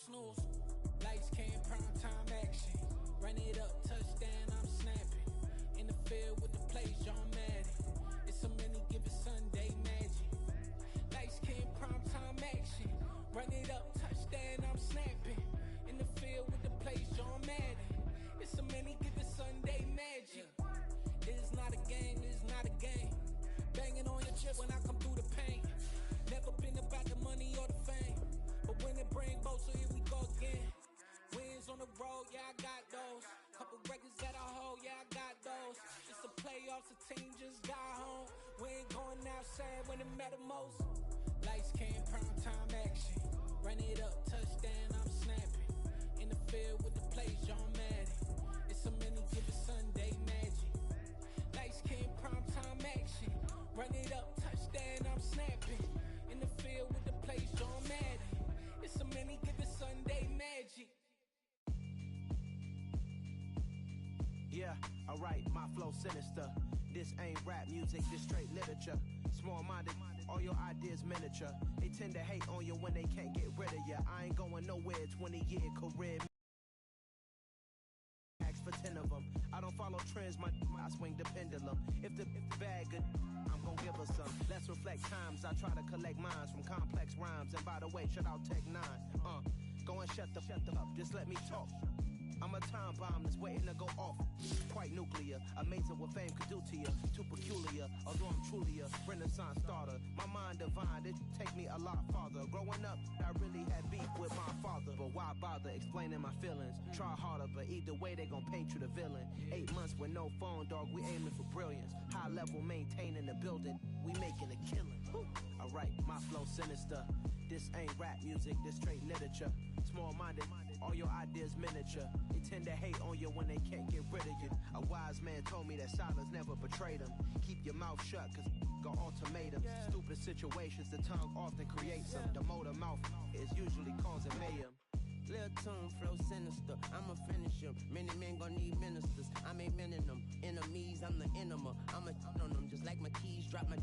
snooze. Lights came, prime time action. Run it up, touchdown, I'm snapping. In the field with the plays, John Madden. It's a many given Sunday magic. Lights came, prime time action. Run it up, touchdown, I'm snapping. In the field with the plays, John Madden. It's a many given Sunday magic. It is not a game, it is not a game. Banging on your chip when I come through the paint. Never been about the money or the fame. But when it bring both, so here we go again. Wins on the road, yeah, I got those. Couple records that I hold, yeah, I got those. It's the playoffs, the team just got home. We ain't going outside when it matter most. Lights came, prime time action. Run it up, touchdown, I'm snapping. In the field with the plays, John Madden. It's a many given Sunday magic. Lights came, prime time action. Run it up, touchdown, I'm snapping. In the field with the plays, John Madden. It's a many given Sunday magic. Yeah, alright, my flow sinister. This ain't rap music, this straight literature. Small-minded, all your ideas miniature. They tend to hate on you when they can't get rid of you. I ain't going nowhere, 20-year career. Ask for 10 of them. I don't follow trends, I swing the pendulum. If the bag good, I'm gon' give her some. Let's reflect times, I try to collect minds from complex rhymes. And by the way, shout out Tech 9. Go and shut the up, just let me talk. I'm a time bomb that's waiting to go off. Quite nuclear, amazing what fame could do to you. Too peculiar, although I'm truly a renaissance starter. My mind divine, it take me a lot farther. Growing up, I really had beef with my father. But why bother explaining my feelings? Try harder, but either way they gon' paint you the villain. 8 months with no phone, dog, we aiming for brilliance. High level maintaining the building, we making a killing. Alright, my flow sinister. This ain't rap music, this straight literature. Small-minded, all your ideas miniature. They tend to hate on you when they can't get rid of you. A wise man told me that silence never betrayed him. Keep your mouth shut, cause got ultimatums. Stupid situations, the tongue often creates them. The motor mouth is usually causing mayhem. Lil' tune, flow sinister, I'ma finish him. Many men gon' need ministers, I'm aiming them. Enemies, I'm the enema, I'ma on them. Just like my keys, drop my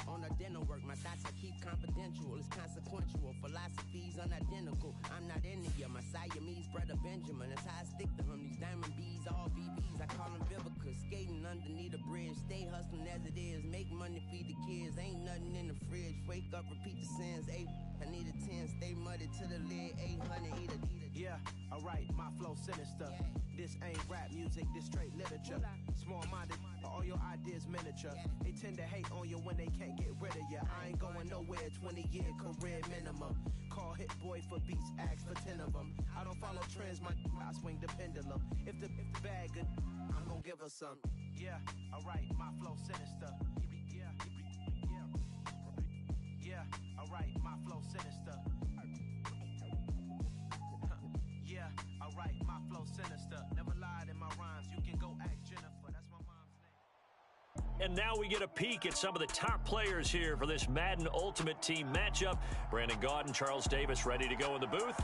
on the dinner work. My thoughts I keep confidential, it's consequential. Philosophies unidentical, I'm not into you. My Siamese brother Benjamin, that's how I stick to him. These diamond bees, all VVs, I call them Vivica. Skating underneath the bridge, stay hustling as it is. Make money, feed the kids, ain't nothing in the fridge. Wake up, repeat the sins, I need a 10, stay muddy to the lid, 800, eat a. Yeah, alright, my flow sinister. This ain't rap music, this straight literature. Small-minded, all your ideas miniature. They tend to hate on you when they can't get rid of you. I ain't going nowhere, 20-year career minimum. Call Hit Boy for beats, ask for 10 of them. I don't follow trends, I swing the pendulum. If the bag good, I'm gon' give her some. Yeah, alright, my flow sinister. Yeah, alright, my flow sinister. Yeah, alright, my flow sinister. Never lied in my rhymes. You can go ask Jennifer. That's my mom's name. And now we get a peek at some of the top players here for this Madden Ultimate Team matchup. Brandon Gaudin and Charles Davis ready to go in the booth.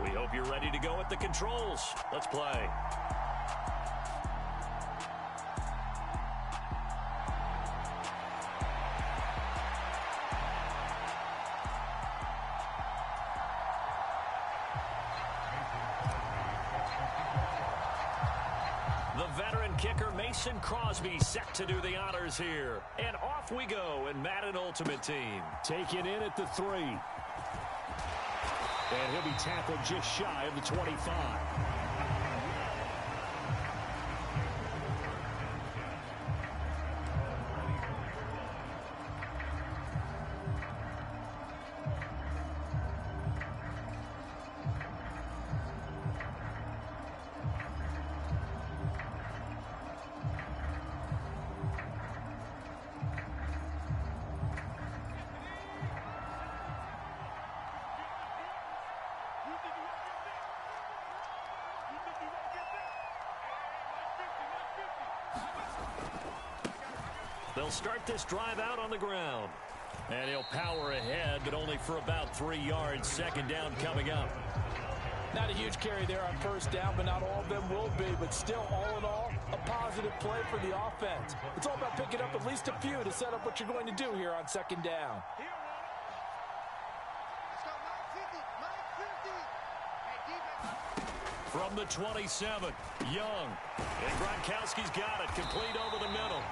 We hope you're ready to go at the controls. Let's play. Kicker Mason Crosby set to do the honors here. And off we go in Madden Ultimate Team. Taken in at the 3. And he'll be tackled just shy of the 25. They'll start this drive out on the ground. And he'll power ahead, but only for about 3 yards. Second down coming up. Not a huge carry there on first down, but not all of them will be. But still, all in all, a positive play for the offense. It's all about picking up at least a few to set up what you're going to do here on second down. From the 27, Young. And Gronkowski's got it, complete over the middle.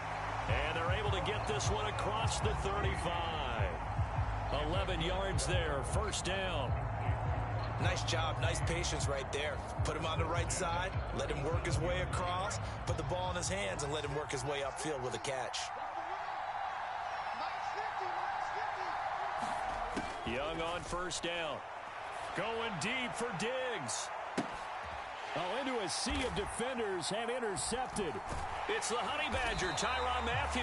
And they're able to get this one across the 35. 11 yards there, first down. Nice job, nice patience right there. Put him on the right side, let him work his way across, put the ball in his hands, and let him work his way upfield with a catch. Young on first down. Going deep for Diggs. Oh, into a sea of defenders and intercepted. It's the Honey Badger, Tyrann Mathieu.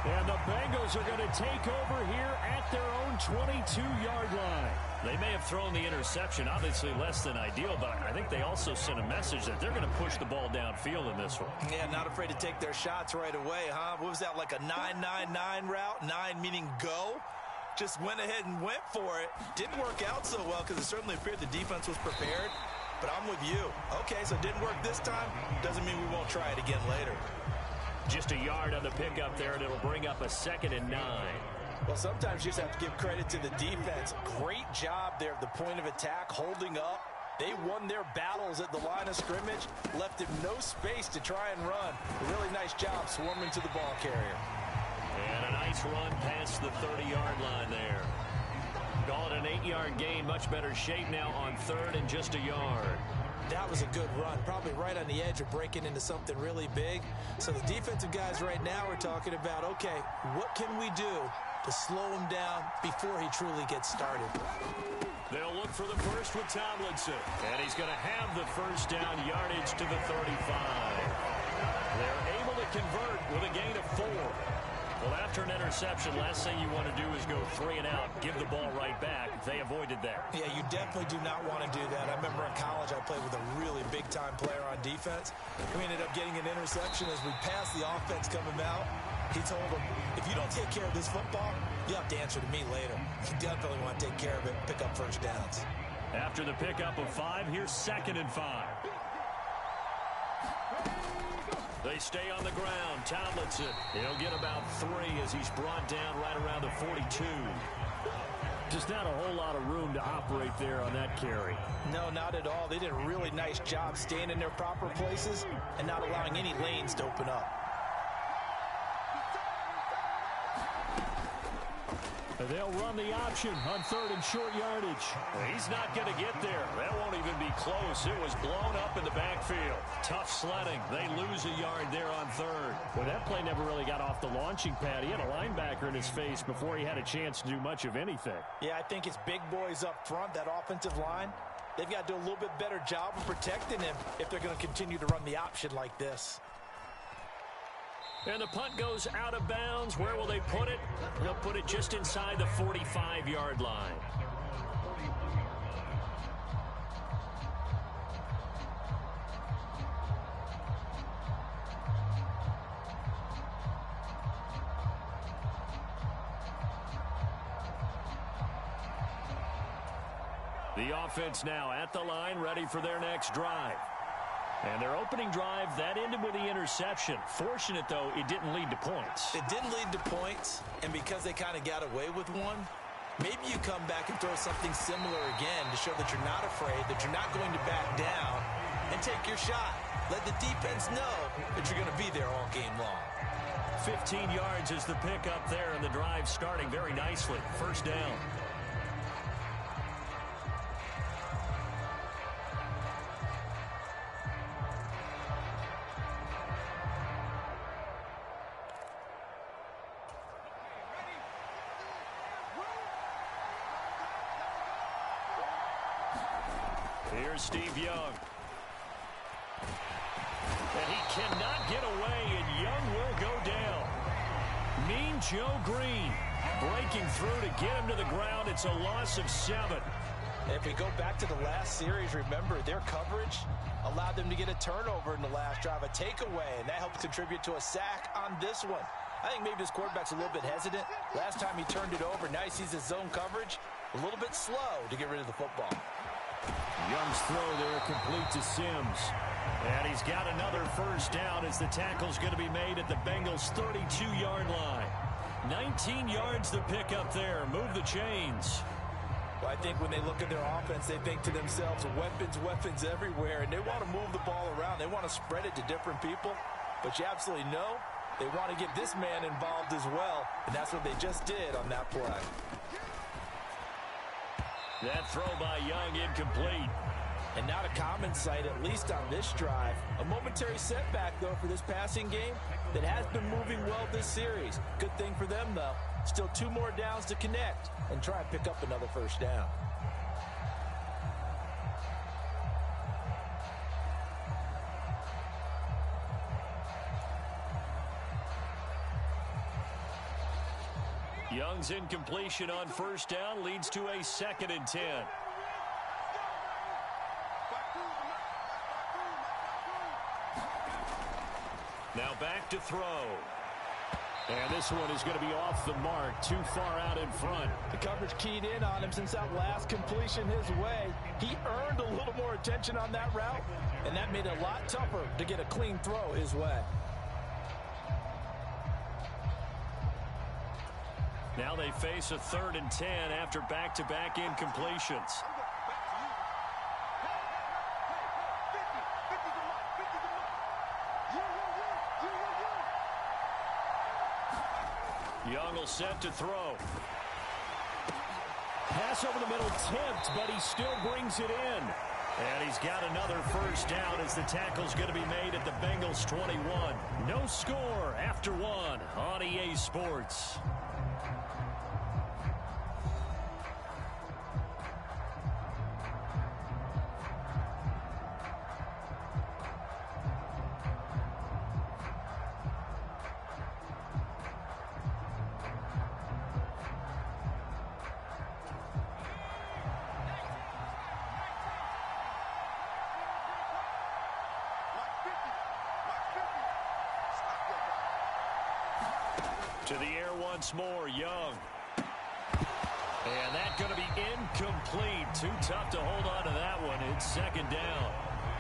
And the Bengals are going to take over here at their own 22-yard line. They may have thrown the interception, obviously less than ideal, but I think they also sent a message that they're going to push the ball downfield in this one. Yeah, not afraid to take their shots right away, huh? What was that, like a 9-9-9 route? 9 meaning go? Just went ahead and went for it. Didn't work out so well because it certainly appeared the defense was prepared. But I'm with you. Okay, so it didn't work this time. Doesn't mean we won't try it again later. Just a yard on the pickup there, and it'll bring up a 2nd and 9. Well, sometimes you just have to give credit to the defense. Great job there at the point of attack, holding up. They won their battles at the line of scrimmage, left him no space to try and run. A really nice job swarming to the ball carrier. And a nice run past the 30-yard line there. Call it an 8-yard gain. Much better shape now on 3rd and just a yard. That was a good run. Probably right on the edge of breaking into something really big. So the defensive guys right now are talking about, okay, what can we do to slow him down before he truly gets started? They'll look for the first with Tomlinson. And he's going to have the first down yardage to the 35. They're able to convert with a gain of 4. Well, after an interception, last thing you want to do is go 3 and out, give the ball right back. They avoided that. Yeah, you definitely do not want to do that. I remember in college I played with a really big-time player on defense. We ended up getting an interception as we passed the offense coming out. He told him, if you don't take care of this football, you have to answer to me later. You definitely want to take care of it, pick up first downs. After the pickup of 5, here's 2nd and 5. They stay on the ground. Tomlinson, he'll get about 3 as he's brought down right around the 42. Just not a whole lot of room to operate there on that carry. No, not at all. They did a really nice job staying in their proper places and not allowing any lanes to open up. They'll run the option on 3rd and short yardage. He's not going to get there. That won't even be close. It was blown up in the backfield. Tough sledding. They lose a yard there on 3rd. Well, that play never really got off the launching pad. He had a linebacker in his face before he had a chance to do much of anything. Yeah, I think it's big boys up front, that offensive line. They've got to do a little bit better job of protecting him if they're going to continue to run the option like this. And the punt goes out of bounds. Where will they put it? They'll put it just inside the 45-yard line. The offense now at the line, ready for their next drive. And their opening drive, that ended with the interception. Fortunate, though, it didn't lead to points. It didn't lead to points, and because they kind of got away with one, maybe you come back and throw something similar again to show that you're not afraid, that you're not going to back down, and take your shot. Let the defense know that you're going to be there all game long. 15 yards is the pickup there, and the drive starting very nicely. First down. Here's Steve Young. And he cannot get away, and Young will go down. Mean Joe Green breaking through to get him to the ground. It's a loss of 7. If we go back to the last series, remember, their coverage allowed them to get a turnover in the last drive, a takeaway, and that helped contribute to a sack on this one. I think maybe this quarterback's a little bit hesitant. Last time he turned it over, now he sees his zone coverage. A little bit slow to get rid of the football. Young's throw there complete to Sims. And he's got another first down as the tackle's going to be made at the Bengals' 32-yard line. 19 yards to pick up there. Move the chains. Well, I think when they look at their offense, they think to themselves, weapons, weapons everywhere, and they want to move the ball around. They want to spread it to different people, but you absolutely know they want to get this man involved as well, and that's what they just did on that play. That throw by Young incomplete. And not a common sight, at least on this drive. A momentary setback, though, for this passing game that has been moving well this series. Good thing for them, though. Still 2 more downs to connect and try and pick up another first down. Young's incompletion on first down leads to a 2nd and 10. Now back to throw. And this one is going to be off the mark, too far out in front. The coverage keyed in on him since that last completion his way. He earned a little more attention on that route, and that made it a lot tougher to get a clean throw his way. Now they face a 3rd and 10 after back-to-back incompletions. Young will set to throw. Pass over the middle, tipped, but he still brings it in. And he's got another first down as the tackle's going to be made at the Bengals 21. No score after 1 on EA Sports. To the air once more, Young. And that's going to be incomplete. Too tough to hold on to that one. It's 2nd down.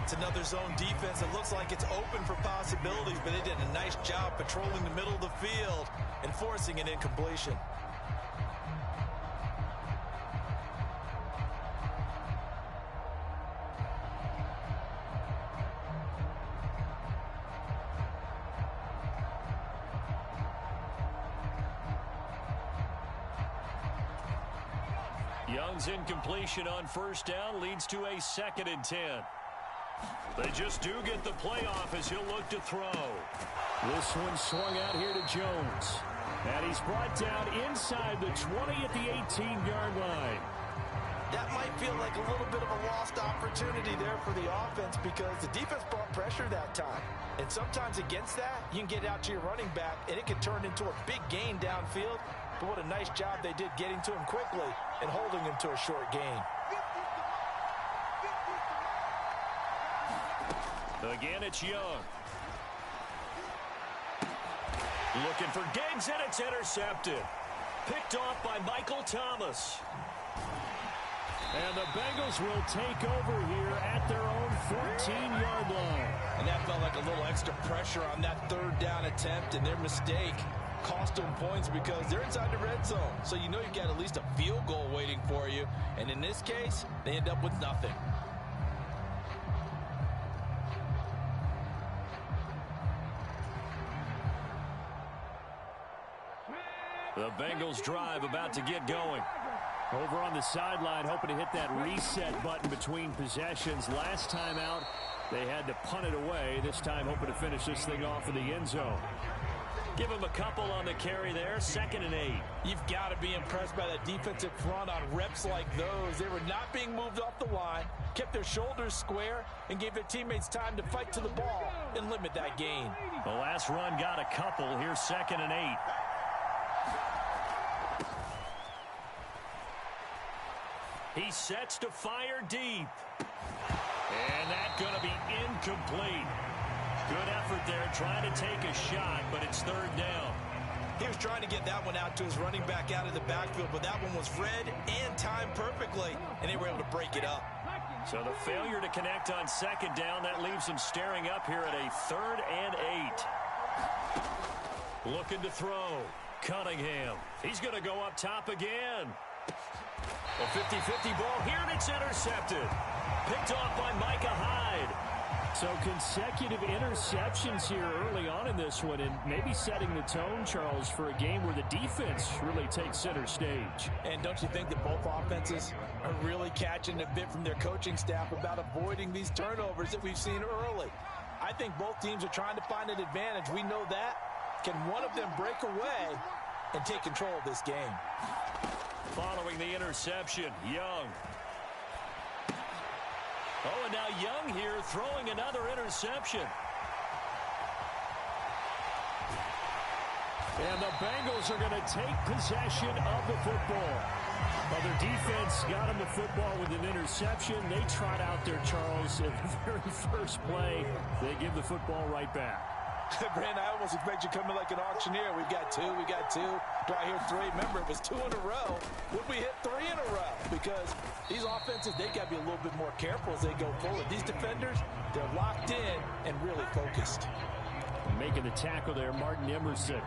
It's another zone defense. It looks like it's open for possibilities, but they did a nice job patrolling the middle of the field and forcing an incompletion. Young's incompletion on first down leads to a 2nd and 10. They just do get the playoff as he'll look to throw. This one swung out here to Jones. And he's brought down inside the 20 at the 18-yard line. That might feel like a little bit of a lost opportunity there for the offense because the defense brought pressure that time. And sometimes against that, you can get out to your running back, and it can turn into a big gain downfield. But what a nice job they did getting to him quickly and holding him to a short gain. Again, it's Young. Looking for Diggs, and it's intercepted. Picked off by Michael Thomas. And the Bengals will take over here at their own 14-yard line. And that felt like a little extra pressure on that 3rd down attempt, and their mistake cost them points because they're inside the red zone. So you know you've got at least a field goal waiting for you. And in this case, they end up with nothing. The Bengals drive about to get going. Over on the sideline, hoping to hit that reset button between possessions. Last time out, they had to punt it away. This time, hoping to finish this thing off in the end zone. Give him a couple on the carry there. 2nd and 8. You've got to be impressed by that defensive front on reps like those. They were not being moved off the line, kept their shoulders square, and gave their teammates time to fight to the ball and limit that gain. The last run got a couple. Here's 2nd and 8. He sets to fire deep. And that's going to be incomplete. Good effort there, trying to take a shot, but it's 3rd down. He was trying to get that one out to his running back out of the backfield, but that one was read and timed perfectly, and they were able to break it up. So the failure to connect on 2nd down, that leaves him staring up here at a 3rd and 8. Looking to throw. Cunningham. He's going to go up top again. A 50-50 ball here, and it's intercepted. Picked off by Micah Hyde. So consecutive interceptions here early on in this one, and maybe setting the tone, Charles, for a game where the defense really takes center stage. And don't you think that both offenses are really catching a bit from their coaching staff about avoiding these turnovers that we've seen early? I think both teams are trying to find an advantage. We know that. Can one of them break away and take control of this game? Following the interception, Young. Oh, and now Young here throwing another interception. And the Bengals are going to take possession of the football. Well, their defense got them the football with an interception. They trot out there, Charles, at the very first play. They give the football right back. Brandon, I almost expect you coming like an auctioneer. We got two. Do I hear three? Remember, it was 2 in a row. Would we hit 3 in a row? Because these offenses, they got to be a little bit more careful as they go forward. These defenders, they're locked in and really focused. Making the tackle there, Martin Emerson.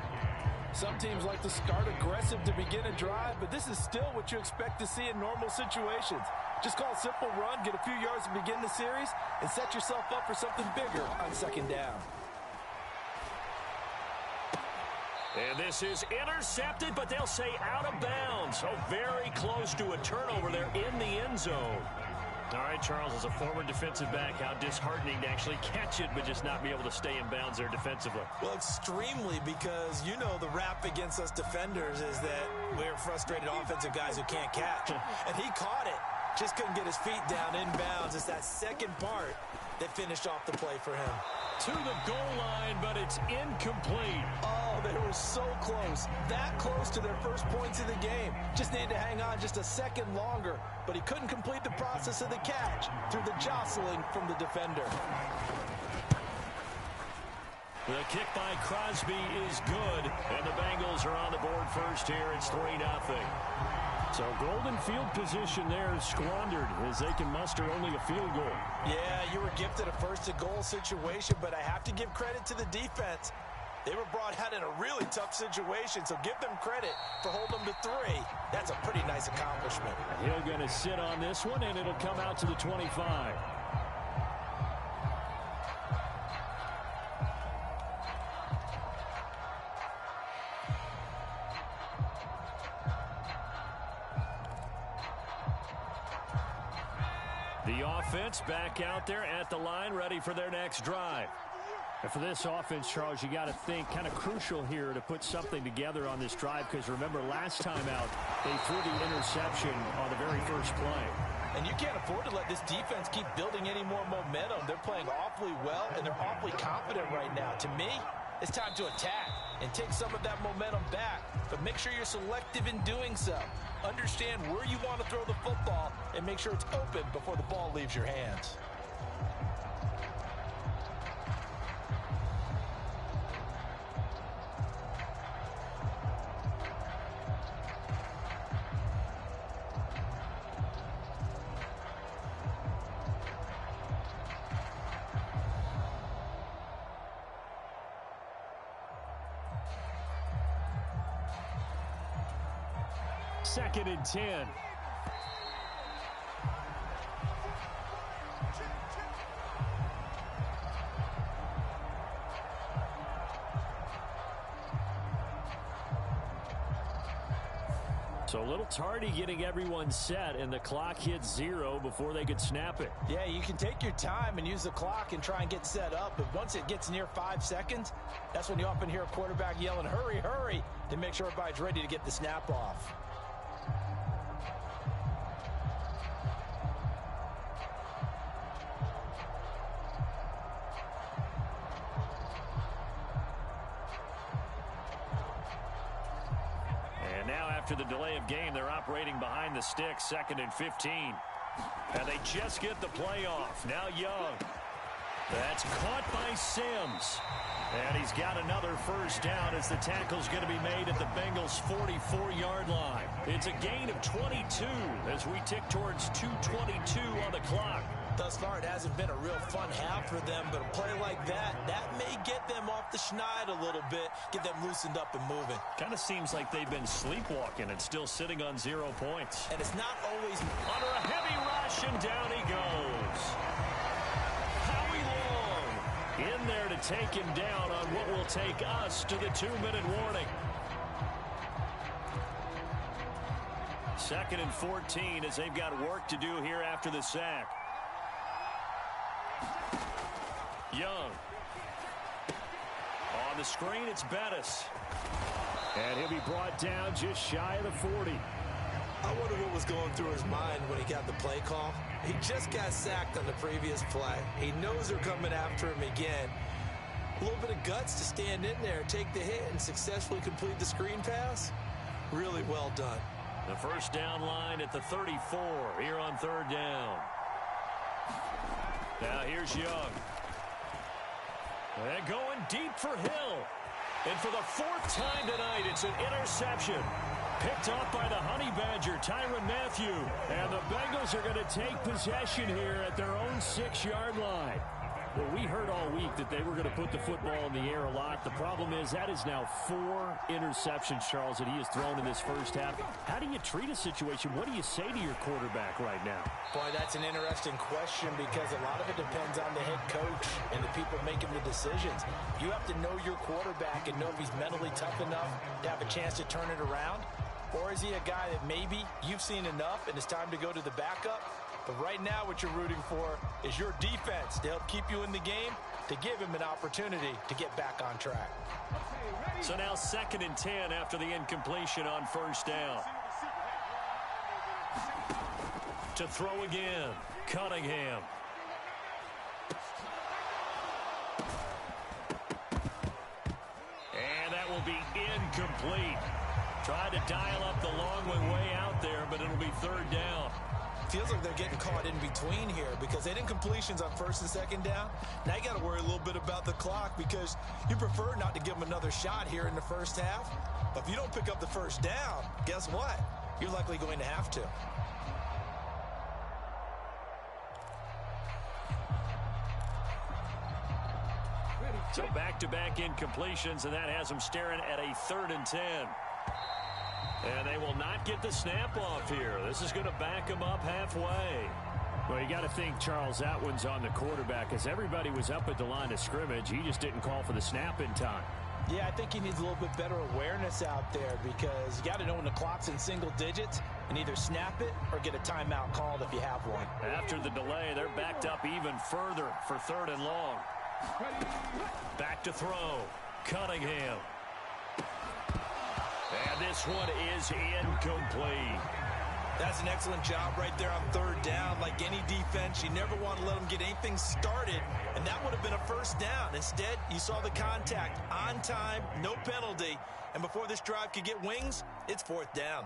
Some teams like to start aggressive to begin a drive, but this is still what you expect to see in normal situations. Just call a simple run, get a few yards to begin the series, and set yourself up for something bigger on second down. And this is intercepted, but they'll say out of bounds. So very close to a turnover there in the end zone. All right, Charles, as a former defensive back, how disheartening to actually catch it, but just not be able to stay in bounds there defensively. Well, extremely, because you know the rap against us defenders is that we're frustrated offensive guys who can't catch. And he caught it, just couldn't get his feet down in bounds. It's that second part that finished off the play for him. To the goal line, but it's incomplete. Oh, they were so close. That close to their first points of the game. Just needed to hang on just a second longer, but he couldn't complete the process of the catch through the jostling from the defender. The kick by Crosby is good, and the Bengals are on the board first here. It's 3-0. So golden field position there squandered as they can muster only a field goal. Yeah, you were gifted a first-and-goal situation, but I have to give credit to the defense. They were brought out in a really tough situation, so give them credit for holding them to 3. That's a pretty nice accomplishment. Hill going to sit on this one, and it'll come out to the 25. The offense back out there at the line, ready for their next drive. And for this offense, Charles, you got to think kind of crucial here to put something together on this drive, because remember last time out, they threw the interception on the very first play. And you can't afford to let this defense keep building any more momentum. They're playing awfully well, and they're awfully confident right now. To me, it's time to attack and take some of that momentum back. But make sure you're selective in doing so. Understand where you want to throw the football and make sure it's open before the ball leaves your hands. Second and 10. So a little tardy getting everyone set, and the clock hits 0 before they could snap it. Yeah, you can take your time and use the clock and try and get set up, but once it gets near 5 seconds, that's when you often hear a quarterback yelling, hurry, hurry, to make sure everybody's ready to get the snap off. After the delay of game, they're operating behind the sticks, 2nd and 15. And they just get the play off. Now Young. That's caught by Sims. And he's got another first down as the tackle's going to be made at the Bengals' 44-yard line. It's a gain of 22 as we tick towards 2:22 on the clock. Thus far, it hasn't been a real fun half for them, but a play like that may get them off the schneid a little bit, get them loosened up and moving. Kind of seems like they've been sleepwalking and still sitting on 0 points. And it's not always under a heavy rush, and down he goes. Howie Long in there to take him down on what will take us to the 2-minute warning. 2nd and 14 as they've got work to do here after the sack. Young. On the screen, it's Bettis. And he'll be brought down just shy of the 40. I wonder what was going through his mind when he got the play call. He just got sacked on the previous play. He knows they're coming after him again. A little bit of guts to stand in there, take the hit, and successfully complete the screen pass. Really well done. The first down line at the 34 here on 3rd down. Now here's Young. And going deep for Hill. And for the 4th time tonight, it's an interception. Picked off by the Honey Badger, Tyrann Mathieu. And the Bengals are going to take possession here at their own 6-yard line. Well, we heard all week that they were going to put the football in the air a lot. The problem is that is now 4 interceptions, Charles, that he has thrown in this first half. How do you treat a situation? What do you say to your quarterback right now? Boy, that's an interesting question because a lot of it depends on the head coach and the people making the decisions. You have to know your quarterback and know if he's mentally tough enough to have a chance to turn it around. Or is he a guy that maybe you've seen enough and it's time to go to the backup? But right now what you're rooting for is your defense to help keep you in the game, to give him an opportunity to get back on track. So now 2nd and 10 after the incompletion on 1st down. To throw again, Cunningham. And that will be incomplete. Tried to dial up the long way out there, but it'll be 3rd down. Feels like they're getting caught in between here because they had incompletions on 1st and 2nd down. Now you got to worry a little bit about the clock because you prefer not to give them another shot here in the first half. But if you don't pick up the 1st down, guess what? You're likely going to have to. So back-to-back incompletions, and that has them staring at a 3rd and 10. And they will not get the snap off here. This is going to back them up halfway. Well, you got to think, Charles, that one's on the quarterback as everybody was up at the line of scrimmage. He just didn't call for the snap in time. Yeah, I think he needs a little bit better awareness out there because you got to know when the clock's in single digits and either snap it or get a timeout called if you have one. After the delay, they're backed up even further for 3rd and long. Back to throw. Cunningham. And this one is incomplete. That's an excellent job right there on 3rd down. Like any defense, you never want to let them get anything started, and that would have been a 1st down. Instead, you saw the contact on time, no penalty, and before this drive could get wings, it's 4th down.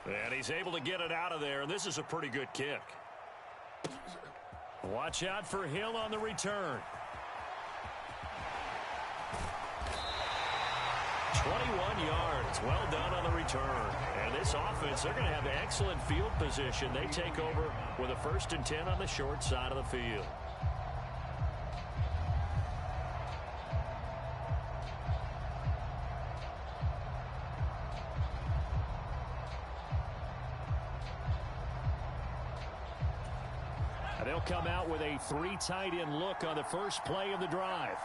And he's able to get it out of there, and this is a pretty good kick. Watch out for Hill on the return. 21 yards. Well done on the return. And this offense, they're going to have excellent field position. They take over with a 1st and 10 on the short side of the field. And they'll come out with a 3 tight end look on the first play of the drive.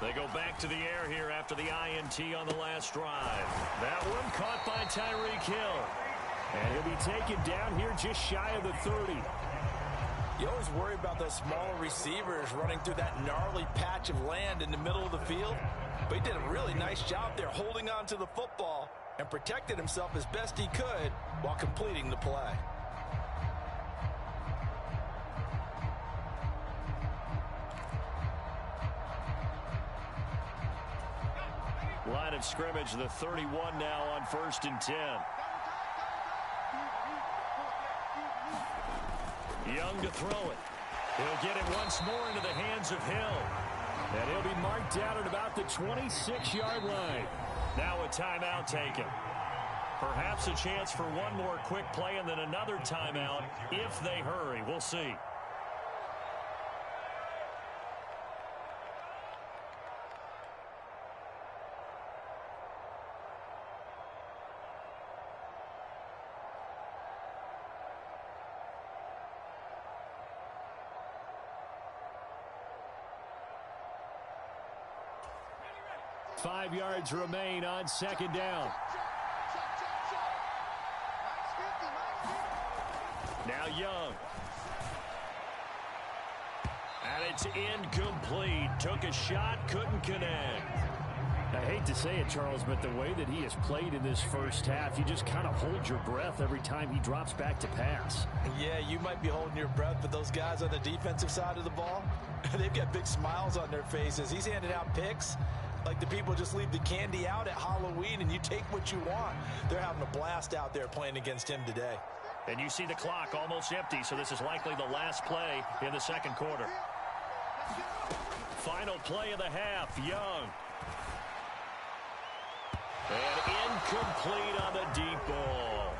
They go back to the air here after the INT on the last drive. That one caught by Tyreek Hill. And he'll be taken down here just shy of the 30. You always worry about those smaller receivers running through that gnarly patch of land in the middle of the field. But he did a really nice job there holding on to the football and protected himself as best he could while completing the play. Line of scrimmage, the 31 now on 1st and 10. Young to throw it. He'll get it once more into the hands of Hill. And he'll be marked down at about the 26-yard line. Now a timeout taken. Perhaps a chance for one more quick play and then another timeout if they hurry. We'll see. Five yards remain on second down. Now Young. And it's incomplete. Took a shot, couldn't connect. I hate to say it, Charles, but the way that he has played in this first half, you just kind of hold your breath every time he drops back to pass. Yeah, you might be holding your breath, but those guys on the defensive side of the ball, they've got big smiles on their faces. He's handing out picks like the people just leave the candy out at Halloween and you take what you want. They're having a blast out there playing against him today. And you see the clock almost empty, so this is likely the last play in the second quarter. Final play of the half, Young. And incomplete on the deep ball.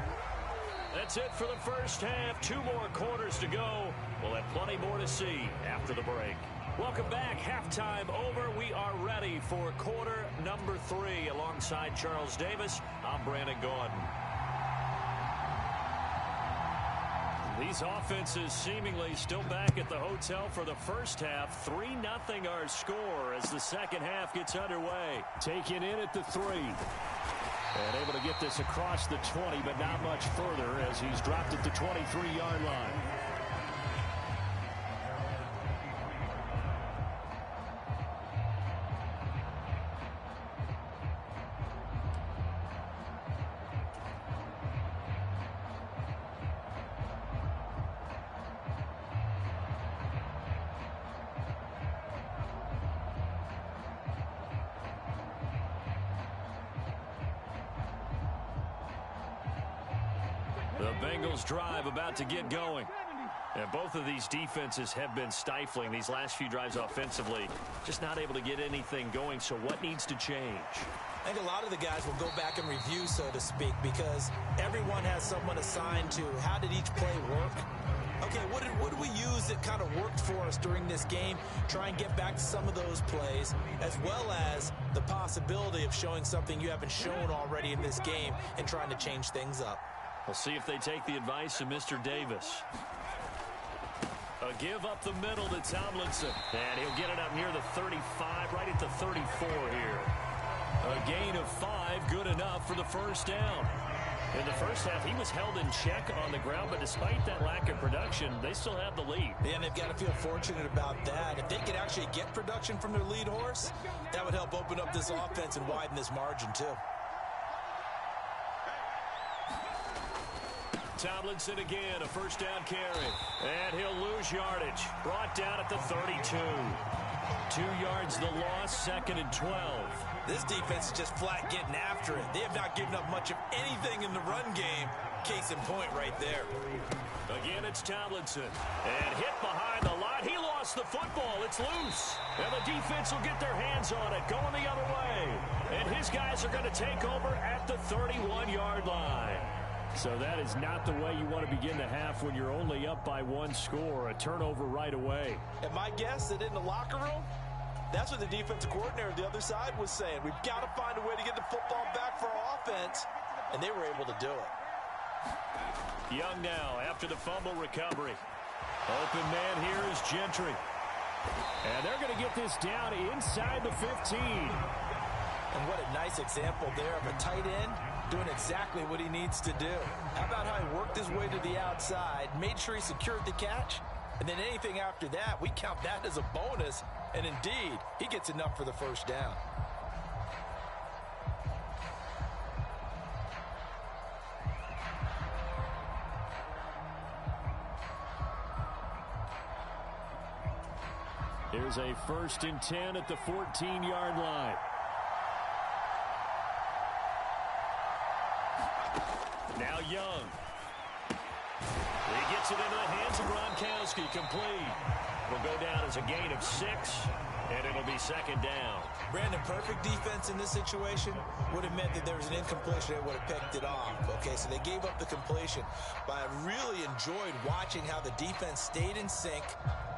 That's it for the first half. 2 more quarters to go. We'll have plenty more to see after the break. Welcome back. Halftime over. We are ready for quarter number 3. Alongside Charles Davis, I'm Brandon Gaudin. These offenses seemingly still back at the hotel for the first half. 3-0 our score as the second half gets underway. Taken in at the 3. And able to get this across the 20, but not much further as he's dropped it to 23-yard line. The Bengals drive about to get going. And both of these defenses have been stifling these last few drives offensively. Just not able to get anything going, so what needs to change? I think a lot of the guys will go back and review, so to speak, because everyone has someone assigned to how did each play work. Okay, what did we use that kind of worked for us during this game? Try and get back to some of those plays, as well as the possibility of showing something you haven't shown already in this game and trying to change things up. We'll see if they take the advice of Mr. Davis. A give up the middle to Tomlinson. And he'll get it up near the 35, right at the 34 here. A gain of 5, good enough for the first down. In the first half, he was held in check on the ground, but despite that lack of production, they still have the lead. Yeah, and they've got to feel fortunate about that. If they could actually get production from their lead horse, that would help open up this offense and widen this margin, too. Tomlinson again, a first down carry. And he'll lose yardage. Brought down at the 32. 2 yards the loss, 2nd and 12. This defense is just flat getting after it. They have not given up much of anything in the run game. Case in point right there. Again, it's Tomlinson. And hit behind the line. He lost the football. It's loose. And the defense will get their hands on it, going the other way. And his guys are going to take over at the 31-yard line. So that is not the way you want to begin the half when you're only up by 1 score. A turnover right away. And my guess that in the locker room, that's what the defensive coordinator on the other side was saying. We've got to find a way to get the football back for our offense. And they were able to do it. Young now after the fumble recovery. Open man here is Gentry. And they're going to get this down inside the 15. And what a nice example there of a tight end doing exactly what he needs to do. How about how he worked his way to the outside, made sure he secured the catch, and then anything after that, we count that as a bonus. And indeed, he gets enough for the first down. Here's a 1st and 10 at the 14-yard line. Now Young. He gets it into the hands of Gronkowski, complete. Will go down as a gain of 6. And it'll be second down. Brandon, perfect defense in this situation would have meant that there was an incompletion. They would have picked it off. Okay, so they gave up the completion. But I really enjoyed watching how the defense stayed in sync,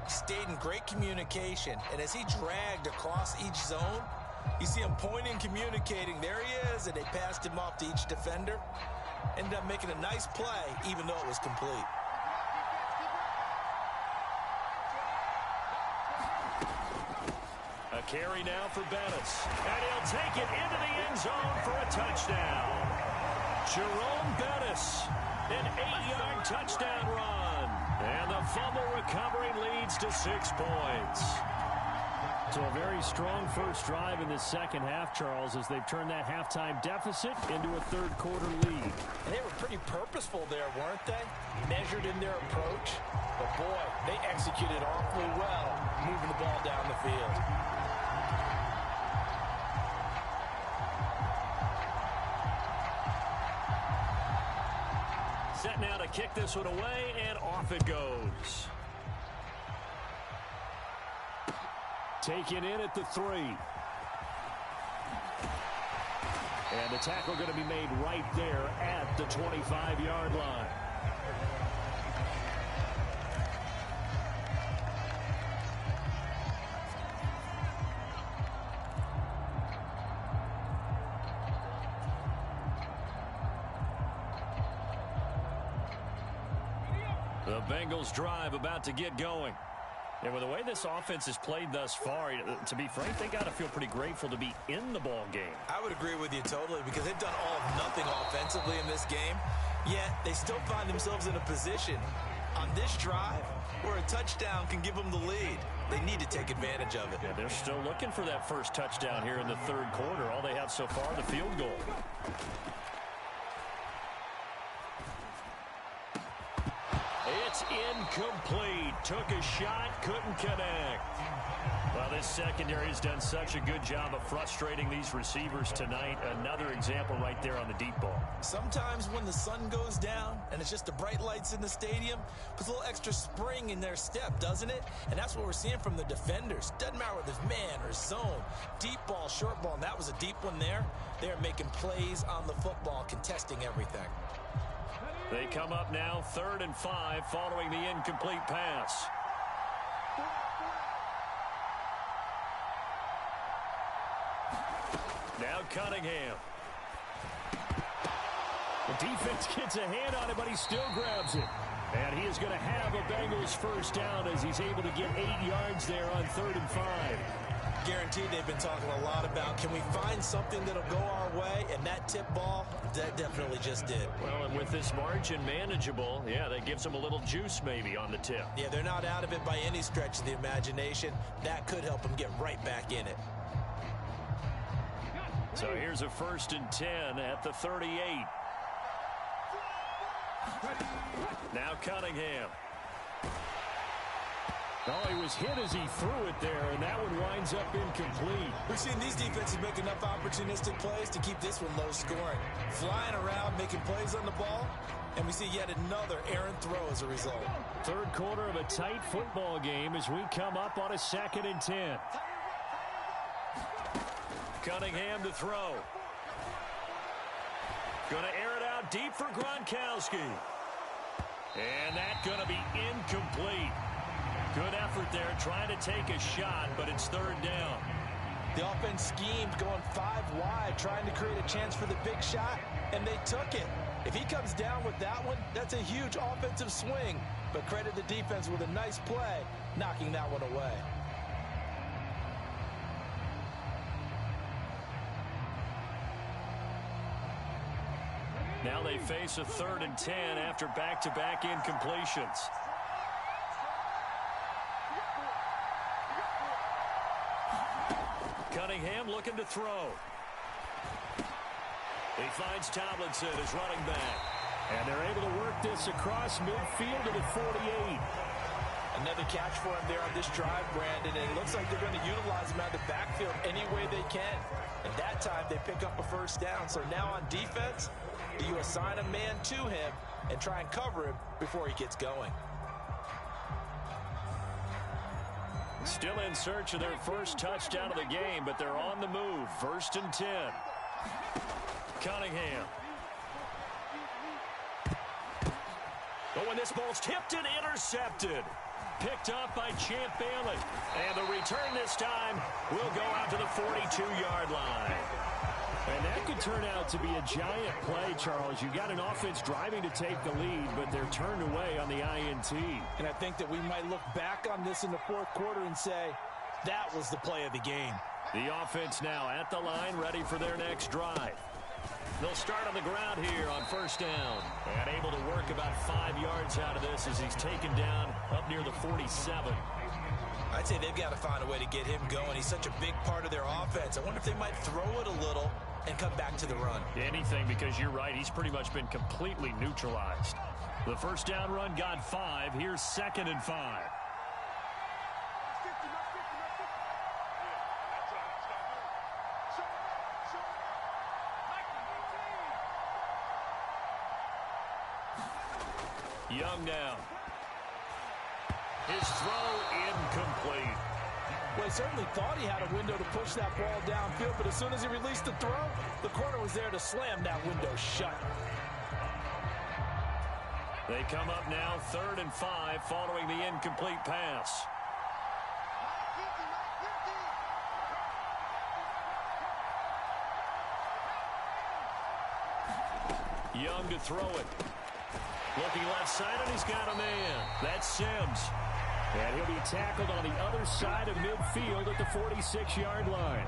stayed in great communication. And as he dragged across each zone, you see him pointing, communicating. There he is, and they passed him off to each defender. Ended up making a nice play, even though it was complete. A carry now for Bettis. And he'll take it into the end zone for a touchdown. Jerome Bettis, an 8-yard touchdown run. And the fumble recovery leads to 6 points. So a very strong first drive in the second half, Charles, as they've turned that halftime deficit into a third-quarter lead. And they were pretty purposeful there, weren't they? Measured in their approach. But, boy, they executed awfully well, moving the ball down the field. Set now to kick this one away, and off it goes. Taken in at the 3. And the tackle going to be made right there at the 25-yard line. The Bengals drive about to get going. And with the way this offense has played thus far, to be frank, they got to feel pretty grateful to be in the ball game. I would agree with you totally, because they've done all of nothing offensively in this game, yet they still find themselves in a position on this drive where a touchdown can give them the lead. They need to take advantage of it. Yeah, they're still looking for that first touchdown here in the third quarter. All they have so far, the field goal. It's incomplete. Took a shot, couldn't connect. Well, this secondary has done such a good job of frustrating these receivers tonight. Another example right there on the deep ball. Sometimes when the sun goes down and it's just the bright lights in the stadium, puts a little extra spring in their step, doesn't it? And that's what we're seeing from the defenders. Doesn't matter whether it's man or zone, deep ball, short ball, and that was a deep one there. They're making plays on the football, contesting everything. They come up now 3rd and 5 following the incomplete pass. Now Cunningham. The defense gets a hand on it, but he still grabs it. And he is going to have a Bengals first down as he's able to get 8 yards there on 3rd and 5. Guaranteed they've been talking a lot about, can we find something that'll go our way? And that tip ball, that definitely just did. Well, and with this margin manageable, yeah, that gives them a little juice maybe on the tip. Yeah, they're not out of it by any stretch of the imagination. That could help them get right back in it. So here's a 1st and 10 at the 38. Now Cunningham. Oh, he was hit as he threw it there, and that one winds up incomplete. We've seen these defenses make enough opportunistic plays to keep this one low scoring. Flying around, making plays on the ball, and we see yet another errant throw as a result. Third quarter of a tight football game as we come up on a 2nd and 10. Cunningham to throw. Going to air it out deep for Gronkowski. And that's going to be incomplete. Good effort there, trying to take a shot, but it's 3rd down. The offense schemed, going 5 wide, trying to create a chance for the big shot, and they took it. If he comes down with that one, that's a huge offensive swing. But credit the defense with a nice play, knocking that one away. Now they face a 3rd and 10 after back-to-back incompletions. Cunningham looking to throw. He finds Tomlinson as running back. And they're able to work this across midfield to the 48. Another catch for him there on this drive, Brandon, and it looks like they're going to utilize him out of the backfield any way they can. And that time they pick up a first down. So now on defense, do you assign a man to him and try and cover him before he gets going? Still in search of their first touchdown of the game, but they're on the move. 1st and 10. Cunningham. But when this ball's tipped and intercepted, picked up by Champ Bailey. And the return this time will go out to the 42-yard line. And that could turn out to be a giant play, Charles. You got an offense driving to take the lead, but they're turned away on the INT. And I think that we might look back on this in the fourth quarter and say, that was the play of the game. The offense now at the line, ready for their next drive. They'll start on the ground here on 1st down. And able to work about 5 yards out of this as he's taken down up near the 47. I'd say they've got to find a way to get him going. He's such a big part of their offense. I wonder if they might throw it a little and come back to the run. Anything, because you're right. He's pretty much been completely neutralized. The 1st down run got 5. Here's 2nd and 5. Young now. His throw incomplete. Well, he certainly thought he had a window to push that ball downfield, but as soon as he released the throw, the corner was there to slam that window shut. They come up now 3rd and 5 following the incomplete pass. Young to throw it. Looking left side, and he's got a man. That's Sims. And he'll be tackled on the other side of midfield at the 46-yard line.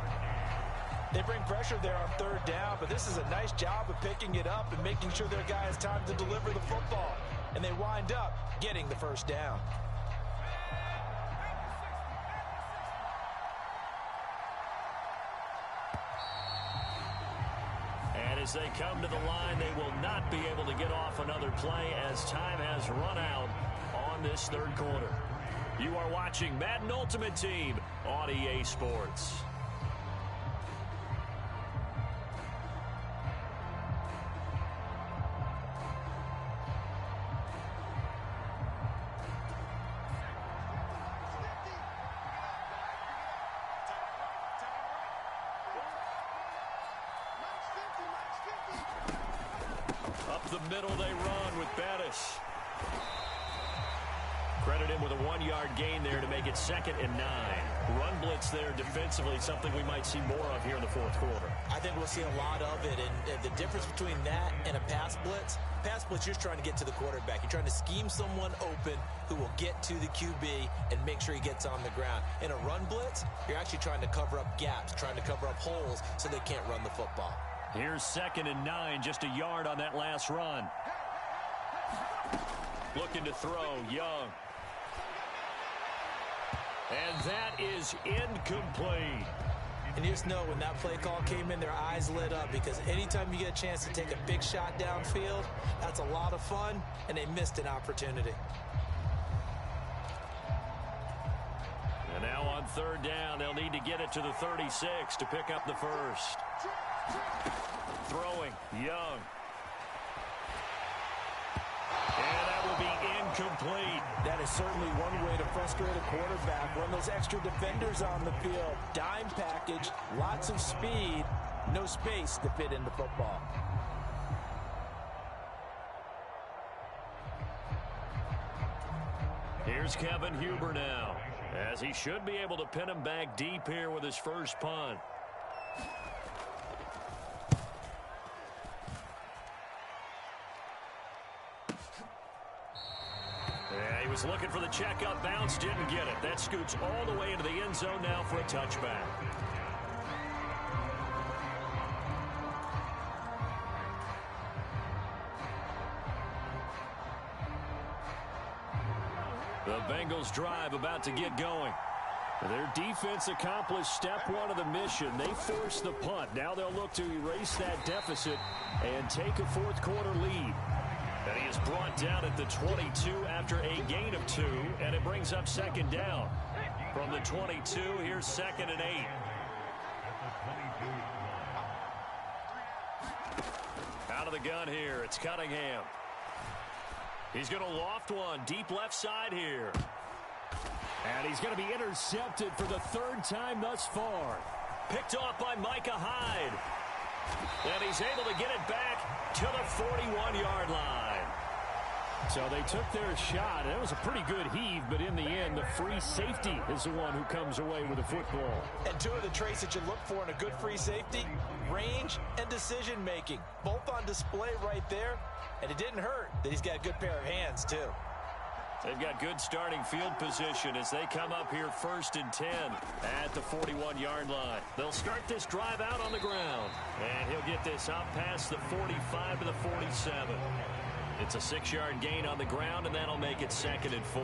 They bring pressure there on 3rd down, but this is a nice job of picking it up and making sure their guy has time to deliver the football. And they wind up getting the 1st down. And as they come to the line, they will not be able to get off another play as time has run out on this 3rd quarter. You are watching Madden Ultimate Team on EA Sports. Up the middle they run with Bettis. Credit him with a 1-yard gain there to make it 2nd and 9. Run blitz there defensively, something we might see more of here in the 4th quarter. I think we'll see a lot of it, and the difference between that and a pass blitz, you're trying to get to the quarterback. You're trying to scheme someone open who will get to the QB and make sure he gets on the ground. In a run blitz, you're actually trying to cover up gaps, trying to cover up holes so they can't run the football. Here's 2nd and 9, just a yard on that last run. Looking to throw, Young. And that is incomplete. And you just know when that play call came in, their eyes lit up, because anytime you get a chance to take a big shot downfield, that's a lot of fun, and they missed an opportunity. And now on 3rd down, they'll need to get it to the 36 to pick up the 1st. Throwing, Young. And that will be incomplete. That is certainly one way to frustrate a quarterback. Run those extra defenders on the field. Dime package, lots of speed, no space to fit into football. Here's Kevin Huber now, as he should be able to pin him back deep here with his first punt. Yeah, he was looking for the checkup bounce, didn't get it. That scoots all the way into the end zone now for a touchback. The Bengals drive about to get going. Their defense accomplished step 1 of the mission. They forced the punt. Now they'll look to erase that deficit and take a 4th quarter lead. And he is brought down at the 22 after a gain of 2, and it brings up 2nd down. From the 22, here's 2nd and 8. Out of the gun here, it's Cunningham. He's going to loft one deep left side here. And he's going to be intercepted for the third time thus far. Picked off by Micah Hyde. And he's able to get it back to the 41-yard line. So they took their shot. It was a pretty good heave, but in the end, the free safety is the one who comes away with the football. And two of the traits that you look for in a good free safety, range and decision-making. Both on display right there, and it didn't hurt that he's got a good pair of hands, too. They've got good starting field position as they come up here 1st and 10 at the 41-yard line. They'll start this drive out on the ground, and he'll get this up past the 45 to the 47. It's a 6-yard gain on the ground, and that'll make it 2nd and 4.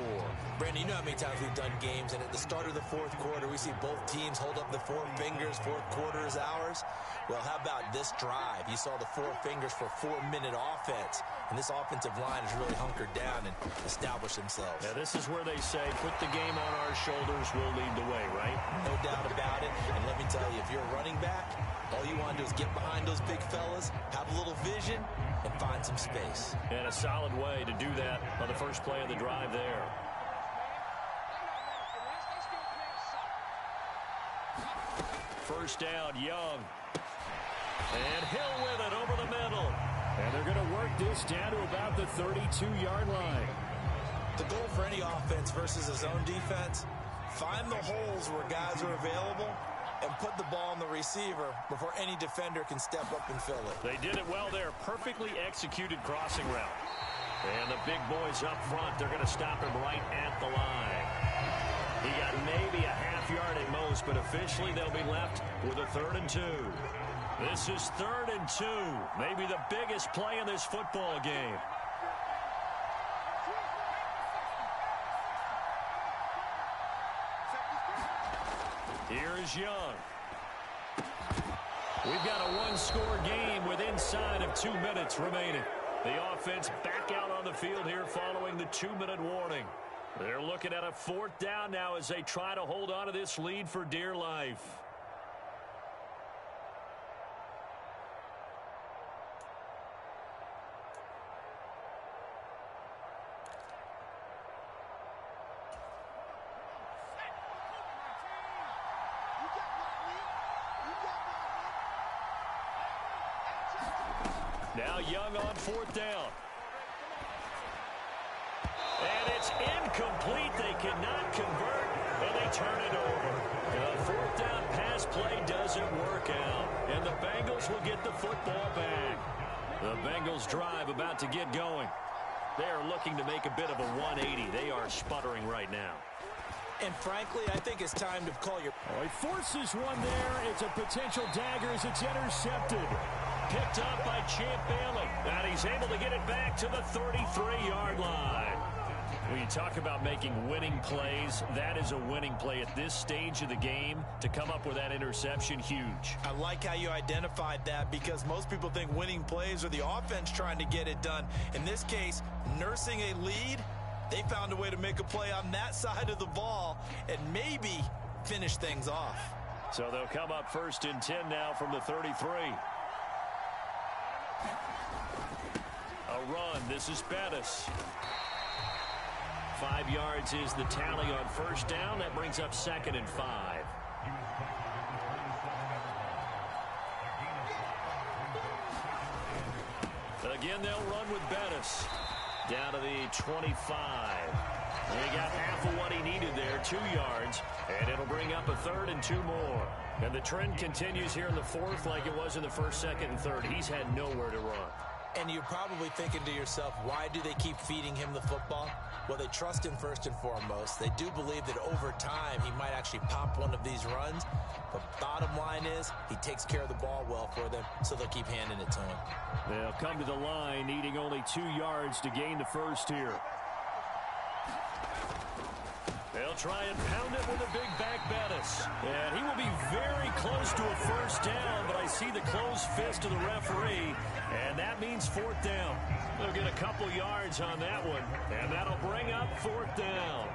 Brandon, you know how many times we've done games, and at the start of the fourth quarter, we see both teams hold up the four fingers, fourth quarter is ours. Well, how about this drive? You saw the four fingers for 4-minute offense, and this offensive line has really hunkered down and established themselves. Yeah, this is where they say, put the game on our shoulders, we'll lead the way, right? No doubt about it, and let me tell you, if you're a running back, all you want to do is get behind those big fellas, have a little vision, and find some space. And a solid way to do that on the first play of the drive there. First down, Young. And Hill with it over the middle. And they're going to work this down to about the 32-yard line. The goal for any offense versus a zone defense, find the holes where guys are available and put the ball on the receiver before any defender can step up and fill it. They did it well there. Perfectly executed crossing route. And the big boys up front, they're going to stop him right at the line. He got maybe a half yard at most, but officially they'll be left with a 3rd and 2. This is 3rd and 2. Maybe the biggest play in this football game. Here is Young. We've got a one-score game with inside of 2 minutes remaining. The offense back out on the field here following the 2-minute warning. They're looking at a 4th down now as they try to hold on to this lead for dear life. Now Young on 4th down. And it's incomplete. They cannot convert, and they turn it over. The 4th down pass play doesn't work out, and the Bengals will get the football back. The Bengals drive about to get going. They are looking to make a bit of a 180. They are sputtering right now. And frankly, I think it's time to call your... Oh, he forces one there. It's a potential dagger as it's intercepted. Picked up by Champ Bailey. And he's able to get it back to the 33-yard line. When you talk about making winning plays, that is a winning play at this stage of the game. To come up with that interception, huge. I like how you identified that because most people think winning plays are the offense trying to get it done. In this case, nursing a lead, they found a way to make a play on that side of the ball and maybe finish things off. So they'll come up 1st and 10 now from the 33. A run. This is Bettis. 5 yards is the tally on 1st down. That brings up 2nd and 5. Again, they'll run with Bettis. Down to the 25. He got half of what he needed there, 2 yards. And it'll bring up a 3rd and 2 more. And the trend continues here in the 4th like it was in the 1st, 2nd, and 3rd. He's had nowhere to run. And you're probably thinking to yourself, why do they keep feeding him the football? Well, they trust him first and foremost. They do believe that over time he might actually pop one of these runs. But bottom line is he takes care of the ball well for them, so they'll keep handing it to him. They'll come to the line, needing only 2 yards to gain the first here. They'll try and pound it with a big back Bettis. And he will be very close to a 1st down, but I see the closed fist of the referee, and that means 4th down. They'll get a couple yards on that one, and that'll bring up 4th down.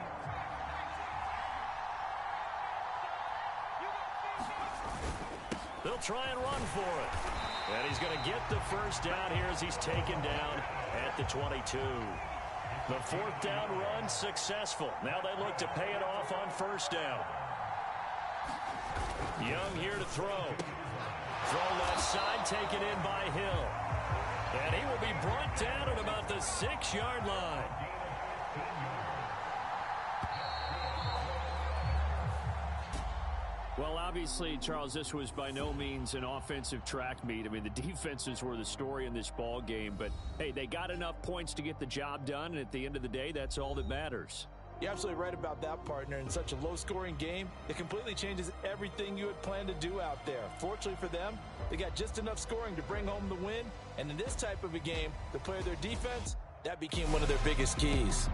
They'll try and run for it. And he's going to get the 1st down here as he's taken down at the 22. The fourth down run successful. Now they look to pay it off on first down. Young here to throw. Throw left side, taken in by Hill. And he will be brought down at about the 6-yard line. Well, obviously, Charles, this was by no means an offensive track meet. I mean, the defenses were the story in this ball game. But, hey, they got enough points to get the job done. And at the end of the day, that's all that matters. You're absolutely right about that, partner. In such a low-scoring game, it completely changes everything you had planned to do out there. Fortunately for them, they got just enough scoring to bring home the win. And in this type of a game, to play their defense, that became one of their biggest keys.